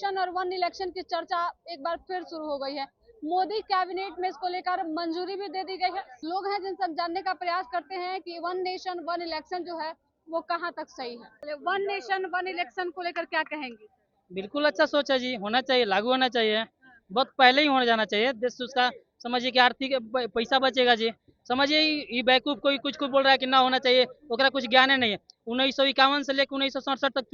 Nation और one election की चर्चा एक बार फिर शुरू हो गई है। मोदी कैबिनेट में इसको लेकर मंजूरी भी दे दी गई है। लोग हैं जिनसे जानने का प्रयास करते हैं कि वन नेशन वन इलेक्शन जो है वो कहां तक सही है। वन नेशन वन इलेक्शन को लेकर क्या कहेंगे? बिल्कुल अच्छा सोच है जी, होना चाहिए, लागू होना चाहिए। बहुत पहले ही हो जाना चाहिए। देश उसका समझिए कि आर्थिक पैसा बचेगा जी। समझिए ये बेवकूफ कोई कुछ कुछ बोल रहा है कि ना होना चाहिए, ओकरा कुछ ज्ञान नहीं है। 1951 से लेकर 1967 तक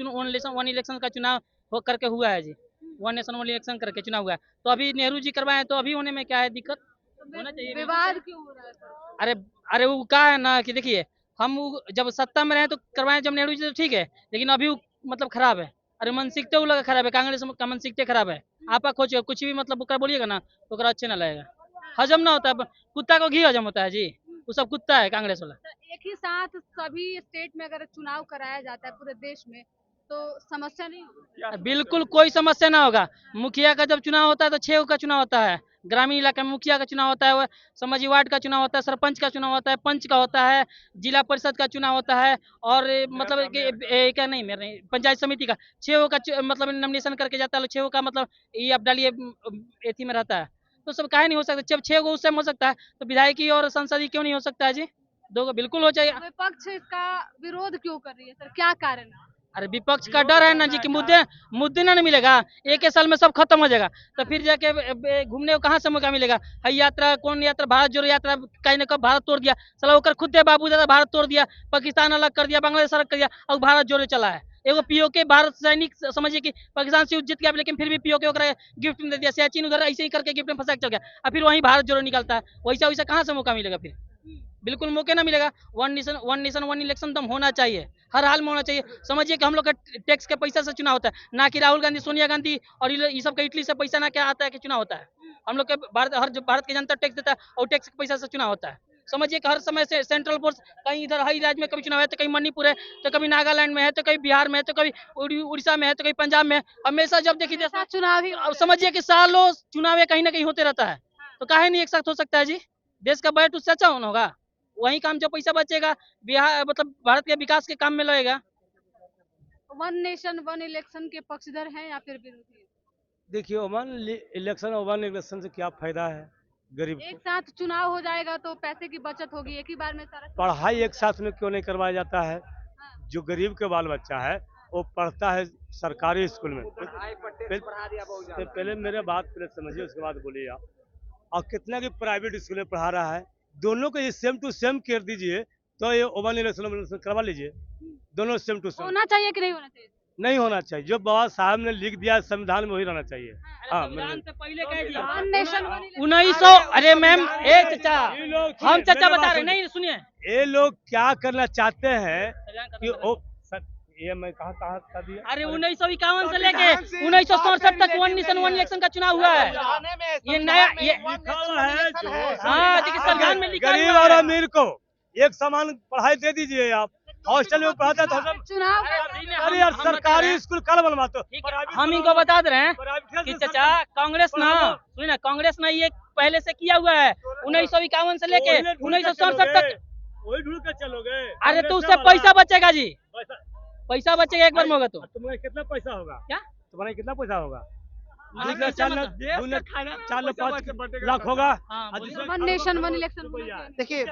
वन इलेक्शन का चुनाव हो करके हुआ है जी। वन नेशन वन इलेक्शन करके चुनाव हुआ है, तो अभी नेहरू जी करवाए तो अभी होने में क्या है दिक्कत? होना चाहिए। विवाद क्यों हो रहा है सर? अरे अरे वो क्या है ना कि देखिए, हम जब सत्ता में रहे तो करवाए जब नेहरू जी तो ठीक है, लेकिन अभी मतलब खराब है। अरे मानसिकता वो लगा खराब है, कांग्रेस का मानसिकता खराब है। आपा खोज कुछ भी मतलब ओकरा बोलिएगा ना तो ओकरा अच्छे ना लगेगा, हजम ना होता है। कुत्ता को घी हजम होता है जी, वो सब कुत्ता है कांग्रेस वाला। तो एक ही साथ सभी स्टेट में अगर चुनाव कराया जाता है पूरे देश में तो समस्या नहीं होगी? बिल्कुल कोई समस्या ना होगा। मुखिया का जब चुनाव होता है तो 6 का चुनाव होता है। ग्रामीण इलाके में मुखिया का चुनाव होता है, वो समझिए वार्ड का चुनाव होता है, सरपंच का चुनाव होता है, पंच का होता है, जिला परिषद का चुनाव होता है, और मतलब क्या नहीं मेरे नहीं, पंचायत समिति का 6 का मतलब नॉमिनेशन करके जाता है। 6 का मतलब ये आप डालिए एथी में रहता है। तो सब काहे नहीं हो सकता? जब 6 उस टाइम हो सकता है तो विधायकी और संसदीय क्यों नहीं हो सकता है जी? 2 बिल्कुल हो चाहिए। विपक्ष इसका विरोध क्यों कर रही है सर, क्या कारण है? अरे विपक्ष का डर है ना जी कि मुद्दे मुद्दे ना मिलेगा। एक साल में सब खत्म हो जाएगा, तो फिर जाके घूमने को कहाँ से मौका मिलेगा? हई यात्रा कौन यात्रा, भारत जोड़ो यात्रा कहीं ना कहीं भारत तोड़ दिया। चला ओकर खुद बाबू दादा भारत तोड़ दिया, पाकिस्तान अलग कर दिया, बांग्लादेश अलग कर दिया, और भारत जोड़े चला है। एगो पीओके भारत सैनिक समझिए कि पाकिस्तान से जीत गया, लेकिन फिर भी पीओके गिफ्ट में दे दिया। सियाचिन उधर ऐसे ही करके गिफ्ट में फंसा के चल गया, और फिर वहीं भारत जोड़ो निकलता है। वैसा वैसा कहाँ से मौका मिलेगा फिर? बिल्कुल मौके ना मिलेगा। वन नेशन वन इलेक्शन तो होना चाहिए, हर हाल में होना चाहिए। समझिए कि हम लोग का टैक्स के पैसा से चुनाव होता है, ना कि राहुल गांधी सोनिया गांधी और ये सब का इटली से पैसा ना क्या आता है कि चुनाव होता है। हम लोग के भारत की जनता टैक्स देता है, और टैक्स के पैसा से चुनाव होता है। समझिए कि हर समय से सेंट्रल फोर्स कहीं इधर हर राज्य में कभी चुनाव है, तो कहीं मणिपुर है, तो कभी नागालैंड में है, तो कभी बिहार में है, तो कभी उड़ीसा में है, तो कभी पंजाब में है। हमेशा जब देखिए चुनाव ही अब समझिए कि सालों चुनाव कहीं ना कहीं होते रहता है, तो काहे नहीं एक साथ हो सकता है जी? देश का बजट उससे अच्छा होना होगा। वही काम जो पैसा बचेगा बिहार मतलब भारत के विकास के काम में लगेगा। वन नेशन वन इलेक्शन के पक्षधर हैं या फिर विरोधी हैं? देखिए वन इलेक्शन और वन इलेक्शन से क्या फायदा है गरीब एक को? साथ चुनाव हो जाएगा तो पैसे की बचत होगी, एक ही बार में सारा पढ़ाई एक साथ में क्यों नहीं करवाया जाता है? हाँ, जो गरीब के बाल बच्चा है वो पढ़ता है सरकारी स्कूल में। पहले मेरे बात पहले समझिए, उसके बाद बोलिए आप। और कितना की प्राइवेट स्कूल में पढ़ा रहा है, दोनों को ये सेम टू सेम कर दीजिए, तो ये वन इलेक्शन करवा लीजिए, दोनों सेम टू सेम। होना चाहिए कि नहीं होना चाहिए? नहीं होना चाहिए, जो बाबा साहब ने लिख दिया संविधान में वही रहना चाहिए। हाँ संविधान से पहले कह दिया वन नेशन वन इलेक्शन 1900। अरे मैम ए चाचा, ये लोग हम चाचा मेरे बता बात रहे नहीं सुनिए। ये लोग क्या करना चाहते हैं कि ये मैं कहाँ कहाँ कर दिया? अरे 1951 से लेके 1967 तक वन नेशन वन इलेक्शन का चुनाव हुआ है। ये नया ये लिखा हुआ है जो हाँ देखिए संविधान में लिखा गरीब हुआ और है। अमीर को एक समान पढ़ाई दे दीजिए। आप हॉस्टल में पढ़ाते हैं तो हम चुनाव अरे यार सरकारी स्कूल कल बनवाते हो। हम इनको बता दे रहे हैं प्राइवेट कि से चाचा कांग्रेस ना सुनिए ना, कांग्रेस ना ये पहले से किया हुआ है 1951 से लेके 1967 तक। वही ढूंढ के चलोगे। अरे तो उससे पैसा बचेगा जी, पैसा बचेगा एक बार में होगा तो। तुम्हारा कितना पैसा होगा? क्या तुम्हारा कितना पैसा होगा? हाँ, 4 लाख होगा। हाँ, वन नेशन वन इलेक्शन देखिए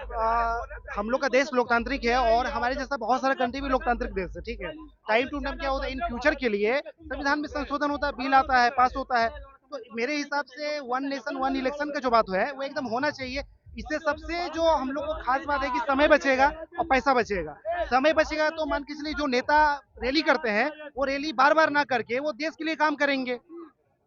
हम लोग का देश लोकतांत्रिक है और हमारे जैसा बहुत सारा कंट्री भी लोकतांत्रिक देश है, ठीक है। टाइम टू टाइम क्या होता है, इन फ्यूचर के लिए संविधान में संशोधन होता है, बिल आता है, पास होता है। तो मेरे हिसाब से वन नेशन वन इलेक्शन का जो बात है वो एकदम होना चाहिए। इससे सबसे जो हम लोग को खास बात है कि समय बचेगा और पैसा बचेगा। समय बचेगा तो मान के चलिए जो नेता रैली करते हैं वो रैली बार बार ना करके वो देश के लिए काम करेंगे।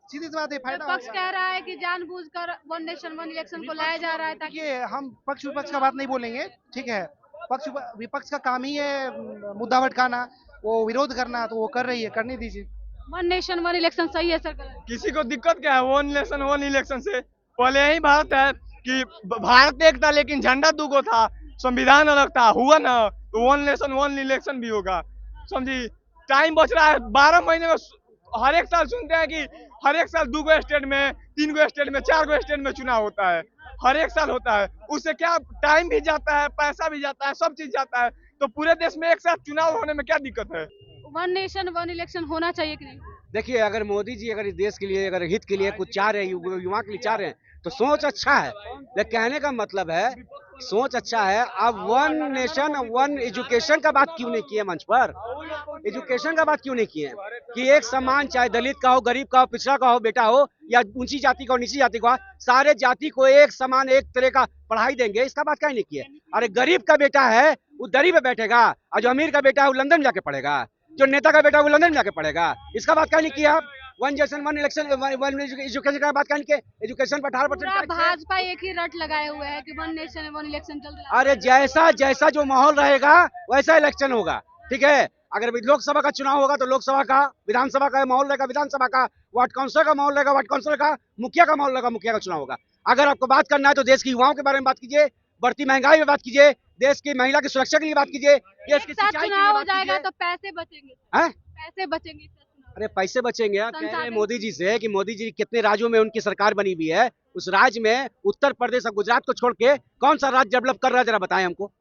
सीधी सी बात है, फायदा विपक्ष होगा। कह रहा है कि जानबूझकर वन नेशन वन इलेक्शन को लाया जा रहा है ताकि देखिए हम पक्ष विपक्ष का बात नहीं बोलेंगे, ठीक है। विपक्ष का काम ही है मुद्दा भटकाना, वो विरोध करना, तो वो कर रही है, करने दीजिए। वन नेशन वन इलेक्शन सही है सर, गलत? किसी को दिक्कत क्या है वन नेशन वन इलेक्शन से? पहले यही बात है कि भारत एक था लेकिन झंडा दूगो था, संविधान अलग था, हुआ ना तो वन नेशन वन इलेक्शन भी होगा। समझी? टाइम बच रहा है 12 महीने में। हर एक साल सुनते हैं कि हर एक साल 2 स्टेट में 3 स्टेट में 4 स्टेट में चुनाव होता है, हर एक साल होता है। उससे क्या टाइम भी जाता है, पैसा भी जाता है, सब चीज जाता है। तो पूरे देश में एक साथ चुनाव होने में क्या दिक्कत है? वन नेशन वन इलेक्शन होना चाहिए कि नहीं? देखिए, अगर मोदी जी अगर इस देश के लिए अगर हित के लिए कुछ चाह रहे हैं, युवा के लिए चाह रहे हैं, तो सोच अच्छा है। लेकिन कहने का मतलब है सोच अच्छा है। अब वन नेशन वन एजुकेशन का बात क्यों नहीं किए मंच पर? एजुकेशन का बात क्यों नहीं किए कि एक समान, चाहे दलित का हो, गरीब का हो, पिछड़ा का हो, बेटा हो, या ऊंची जाति का हो, नीची जाति का हो, सारे जाति को एक समान एक तरह का पढ़ाई देंगे, इसका बात क्या नहीं किए? अरे गरीब का बेटा है वो दरी पे बैठेगा, और जो अमीर का बेटा है वो लंदन जाके पढ़ेगा, जो नेता का बेटा है वो लंदन जाके पढ़ेगा, इसका बात क्या नहीं किया आप? One nation one election, one education का बात क्या नहीं किए? एजुकेशन पर 18% पूरा टैक्स है। भाजपा एक ही रट लगाए हुए है कि वन नेशन वन इलेक्शन चल रहा है। अरे जैसा जैसा जो माहौल रहेगा वैसा इलेक्शन होगा, ठीक है? अगर लोकसभा का चुनाव होगा तो लोकसभा का, विधानसभा का माहौल रहेगा विधानसभा का, वार्ड काउंसिलर का माहौल रहेगा वार्ड काउंसिलर का, मुखिया का माहौल रहेगा मुखिया का चुनाव होगा। अगर आपको बात करना है तो देश के युवाओं के बारे में बात कीजिए, बढ़ती महंगाई में बात कीजिए, देश की महिला की सुरक्षा के लिए बात कीजिए, देश एक की साथ सिंचाई के लिए चुनाव हो बात जाएगा कीजिए। तो पैसे बचेंगे, हैं? पैसे बचेंगे एक साथ चुनाव। अरे पैसे बचेंगे। आप कह रहे हैं संसाधन। मोदी जी से कि मोदी जी कितने राज्यों में उनकी सरकार बनी हुई है, उस राज्य में उत्तर प्रदेश और गुजरात को छोड़ के कौन सा राज्य डेवलप कर रहा है, जरा बताएं हमको।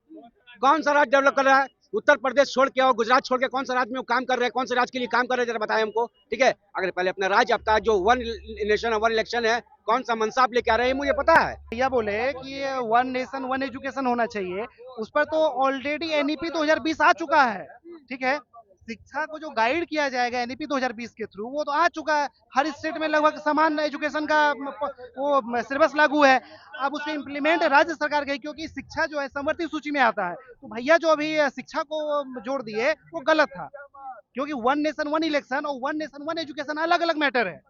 कौन सा राज्य डेवलप कर रहा है? उत्तर प्रदेश छोड़ के और गुजरात छोड़ के कौन सा राज्य में वो काम कर रहे हैं, कौन से राज्य के लिए काम कर रहे हैं, जरा बताएं हमको, ठीक है? अगर पहले अपना राज्य, आपका जो वन नेशन वन इलेक्शन है, कौन सा मनसा आप लेके आ रहे हैं मुझे पता है। भैया बोले कि ये वन नेशन वन एजुकेशन होना चाहिए, उस पर तो ऑलरेडी एनईपी 2020 आ चुका है, ठीक है? शिक्षा को जो गाइड किया जाएगा एनईपी 2020 के थ्रू वो तो आ चुका है। हर स्टेट में लगभग समान एजुकेशन का वो सिलेबस लागू है। अब उसमें इम्प्लीमेंट राज्य सरकार गई, क्योंकि शिक्षा जो है समवर्ती सूची में आता है। तो भैया जो अभी शिक्षा को जोड़ दिए वो गलत था, क्योंकि वन नेशन वन इलेक्शन और वन नेशन वन एजुकेशन अलग अलग मैटर है।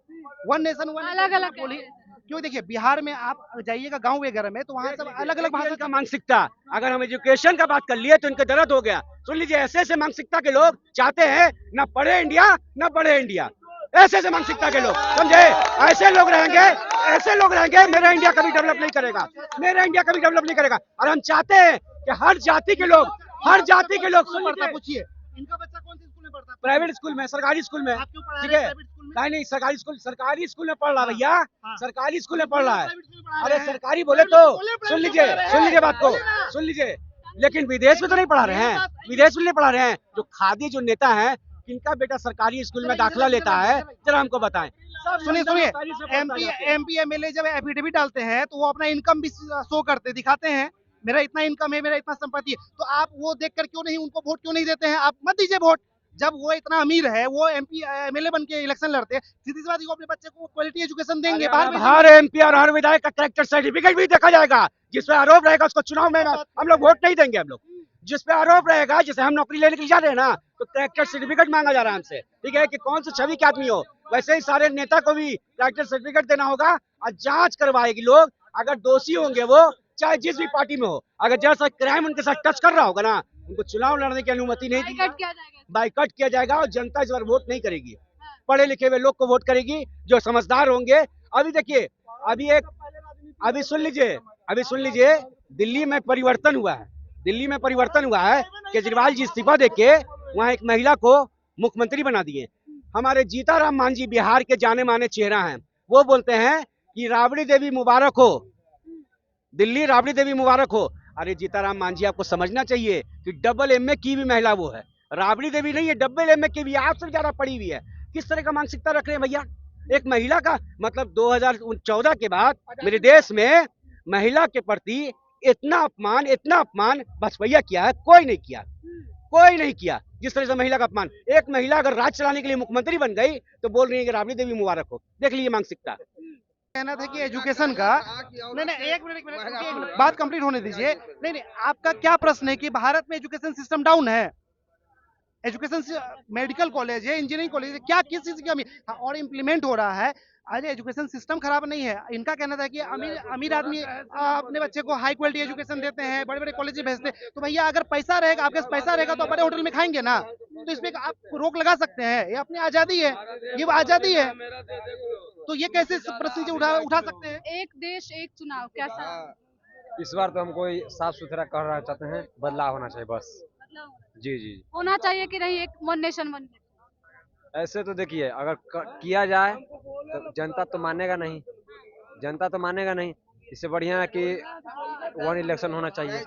वन नेशन वन अलग-अलग बोली, क्यों देखिए बिहार में आप जाइएगा गांव वगैरह में तो वहाँ सब अलग अलग भाषा का मानसिकता, अगर हम एजुकेशन का बात कर लिए तो इनका दर्द हो गया। सुन लीजिए, ऐसे ऐसे मानसिकता के लोग चाहते हैं न पढ़े इंडिया न बढ़े इंडिया, ऐसे ऐसे मानसिकता के लोग, समझे? ऐसे लोग रहेंगे, ऐसे लोग रहेंगे, मेरा इंडिया कभी डेवलप नहीं करेगा, मेरा इंडिया कभी डेवलप नहीं करेगा। और हम चाहते हैं कि हर जाति के लोग, हर जाति के लोग, सुन लीजिए, पूछिए इनका बच्चा कौन से स्कूल में पढ़ता है? प्राइवेट स्कूल में, सरकारी स्कूल में, आप क्यों पढ़ा ठीक रहे हैं है? प्राइवेट स्कूल में? नहीं नहीं, सरकारी स्कूल में पढ़ रहा है भैया, हाँ। सरकारी स्कूल में पढ़ रहा है। प्राइवेट स्कूल में पढ़ा अरे रहे हैं। सरकारी बोले तो सुन लीजिए, प्राइवेट सुन लीजिए बात को, बोलिए ना। सुन लीजिए, लेकिन विदेश में तो नहीं पढ़ा रहे हैं, विदेश में नहीं पढ़ा रहे हैं। जो खादी जो नेता है, किनका बेटा सरकारी स्कूल में दाखिला लेता है, जरा हमको बताएं। सुनिए सुनिए, एमपी एमएलए जब एफिडेविट डालते हैं तो वो अपना इनकम भी शो करते दिखाते हैं, मेरा इतना इनकम है, मेरा इतना संपत्ति है। तो आप वो देखकर क्यों नहीं उनको वोट क्यों नहीं देते हैं? आप मत दीजिए वोट। जब वो इतना अमीर है, वो एमपी एमएलए बन के इलेक्शन लड़ते हैं, सीधी सी बात है, वो अपने बच्चे को क्वालिटी एजुकेशन देंगे। बाहर भेजेंगे। हर एमपी और हर विधायक का कैरेक्टर सर्टिफिकेट भी देखा जाएगा, जिसपे आरोप रहेगा उसको चुनाव में हम लोग वोट नहीं देंगे। हम लोग जिसपे आरोप रहेगा, जैसे हम नौकरी लेने के लिए जा रहे हैं ना, तो कैरेक्टर सर्टिफिकेट मांगा जा रहा है हमसे, ठीक है? कि कौन से छवि के आदमी हो, वैसे ही सारे नेता को भी कैरेक्टर सर्टिफिकेट देना होगा और जांच करवाएगी लोग। अगर दोषी होंगे वो, चाहे जिस भी पार्टी में हो, अगर जैसा क्राइम उनके साथ टच कर रहा होगा ना, उनको चुनाव लड़ने की अनुमति नहीं दी, बाइकआउट किया जाएगा। बाइकआउट किया जाएगा। और जनता इस बार वोट नहीं करेगी, पढ़े लिखे हुए लोग को वोट करेगी, जो समझदार होंगे। अभी देखिए, अभी सुन लीजिए, दिल्ली में परिवर्तन हुआ है, दिल्ली में परिवर्तन हुआ है। केजरीवाल जी इस्तीफा देके वहाँ एक महिला को मुख्यमंत्री बना दिए। हमारे जीताराम मांझी बिहार के जाने माने चेहरा हैं, वो बोलते हैं कि राबड़ी देवी मुबारक हो, दिल्ली राबड़ी देवी मुबारक हो। अरे जीताराम मांझी, आपको समझना चाहिए कि डबल एमए की भी महिला वो है, राबड़ी देवी नहीं है, डबल एमए की भी आपसे ज्यादा पढ़ी हुई है। किस तरह का मानसिकता रख रहे हैं भैया? एक महिला का मतलब 2014 के बाद मेरे देश में महिला के प्रति इतना अपमान बस भैया किया है, कोई नहीं किया, कोई नहीं किया। जिस तरह से महिला का अपमान, एक महिला अगर राज चलाने के लिए मुख्यमंत्री बन गई तो बोल रही है कि राबड़ी देवी मुबारक हो। देख लीजिए मानसिकता। कहना था कि एजुकेशन का, नहीं एक मिनट बात कंप्लीट होने दीजिए। नहीं आपका क्या प्रश्न है कि भारत में एजुकेशन सिस्टम डाउन है? एजुकेशन मेडिकल कॉलेज है, इंजीनियरिंग कॉलेज है, क्या किस चीज की कमी? हाँ, और इम्प्लीमेंट हो रहा है। अरे एजुकेशन सिस्टम खराब नहीं है। इनका कहना था कि अमीर आदमी अपने बच्चे को हाई क्वालिटी एजुकेशन देते हैं, बड़े बड़े कॉलेज भेजते हैं। तो भैया अगर पैसा रहेगा, आपके पास पैसा रहेगा तो बड़े होटल में खाएंगे ना, तो इसमें आप रोक लगा सकते हैं। ये अपनी आजादी है, ये आजादी है। तो ये कैसे प्रश्न उठा सकते हैं? एक देश एक चुनाव कैसा? इस बार तो हम कोई साफ सुथरा कहना चाहते हैं, बदलाव होना चाहिए बस। बदलाव जी जी, होना चाहिए कि नहीं, एक वन नेशन वन। ऐसे तो देखिए, अगर किया जाए तो जनता तो मानेगा नहीं, जनता तो मानेगा नहीं। इससे बढ़िया है कि वन इलेक्शन होना चाहिए।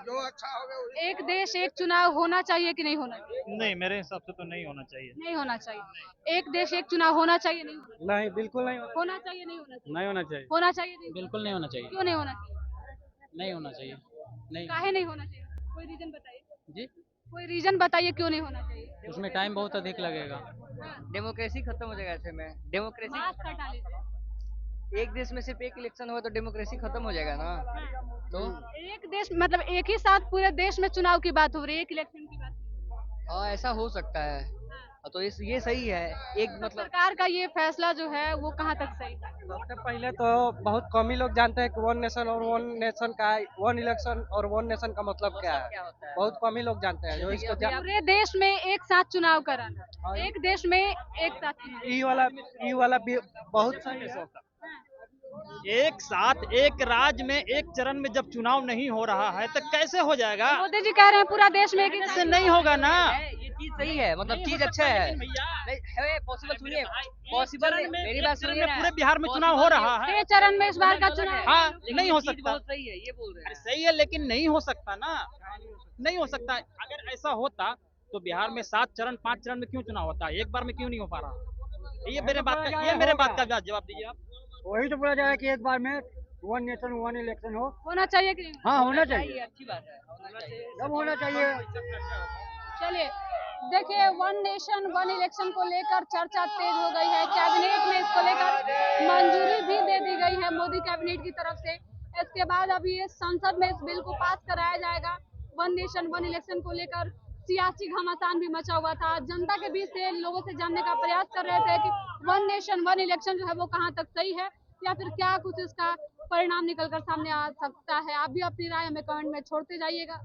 एक देश एक चुनाव होना चाहिए कि नहीं होना चाहिए? नहीं, मेरे हिसाब से तो नहीं होना चाहिए। नहीं होना चाहिए। एक देश एक चुनाव होना चाहिए नहीं होना चाहिए? नहीं, बिल्कुल नहीं होना चाहिए नहीं होना चाहिए? नहीं होना चाहिए। होना चाहिए नहीं? बिल्कुल नहीं होना चाहिए, क्यों नहीं होना चाहिए? नहीं होना चाहिए, नहीं काहे नहीं होना चाहिए? कोई रीजन बताइए। जी, कोई रीजन बताइए क्यों नहीं होना चाहिए? उसमें टाइम बहुत अधिक लगेगा। डेमोक्रेसी खत्म हो जाएगा ऐसे में। डेमोक्रेसी मास्क हटा लीजिए। एक देश में सिर्फ एक इलेक्शन हुआ तो डेमोक्रेसी खत्म हो जाएगा ना। तो एक देश मतलब एक ही साथ पूरे देश में चुनाव की बात हो रही है, एक इलेक्शन की बात नहीं हो रही हाँ, ऐसा हो सकता है। तो ये सही है। एक है। मतलब सरकार का ये फैसला जो है वो कहाँ तक सही है? सबसे पहले तो बहुत कम ही लोग जानते हैं कि वन नेशन और वन नेशन का वन इलेक्शन और वन नेशन का मतलब क्या है। क्या होता है? बहुत कम ही लोग जानते हैं जो इसको पूरे देश में एक साथ चुनाव कराना, एक देश में एक साथ चुनाव। ई वाला भी बहुत सही है। एक साथ एक राज्य में एक चरण में जब चुनाव नहीं हो रहा है तो कैसे हो जाएगा? मोदी जी कह रहे हैं पूरा देश में एक ही ऐसे नहीं होगा ना। ये चीज सही है, मतलब चीज अच्छा है। नहीं है पॉसिबल, सुनिए पॉसिबल। मेरी बात सुनिए ना। पूरे बिहार में चुनाव हो रहा है। 6 चरण में इस बार का चुनाव। हाँ, लेकिन नहीं हो ये चीज सकता। बहुत सही है, ये बोल रहे अरे हैं। सही है लेकिन नहीं हो सकता ना, नहीं हो सकता। अगर ऐसा होता तो बिहार में 7 चरण 5 चरण में क्यों चुनाव होता, एक बार में क्यों नहीं हो पा रहा? ये मेरे बात का जवाब दीजिए आप। वही तो बोला जा रहा है कि एक बार में वन नेशन वन इलेक्शन हो। होना चाहिए कि नहीं? हाँ, होना चाहिए, अच्छी बात है, होना चाहिए। सब होना चाहिए। चलिए देखिए, वन नेशन वन इलेक्शन को लेकर चर्चा तेज हो गई है। कैबिनेट में इसको लेकर मंजूरी भी दे दी गई है मोदी कैबिनेट की तरफ से। इसके बाद अभी ये संसद में इस बिल को पास कराया जाएगा। वन नेशन वन इलेक्शन को लेकर सियासी घमासान भी मचा हुआ था। जनता के बीच से लोगों से जानने का प्रयास कर रहे थे कि वन नेशन वन इलेक्शन जो है वो कहाँ तक सही है या फिर क्या कुछ इसका परिणाम निकलकर सामने आ सकता है। आप भी अपनी राय हमें कमेंट में छोड़ते जाइएगा।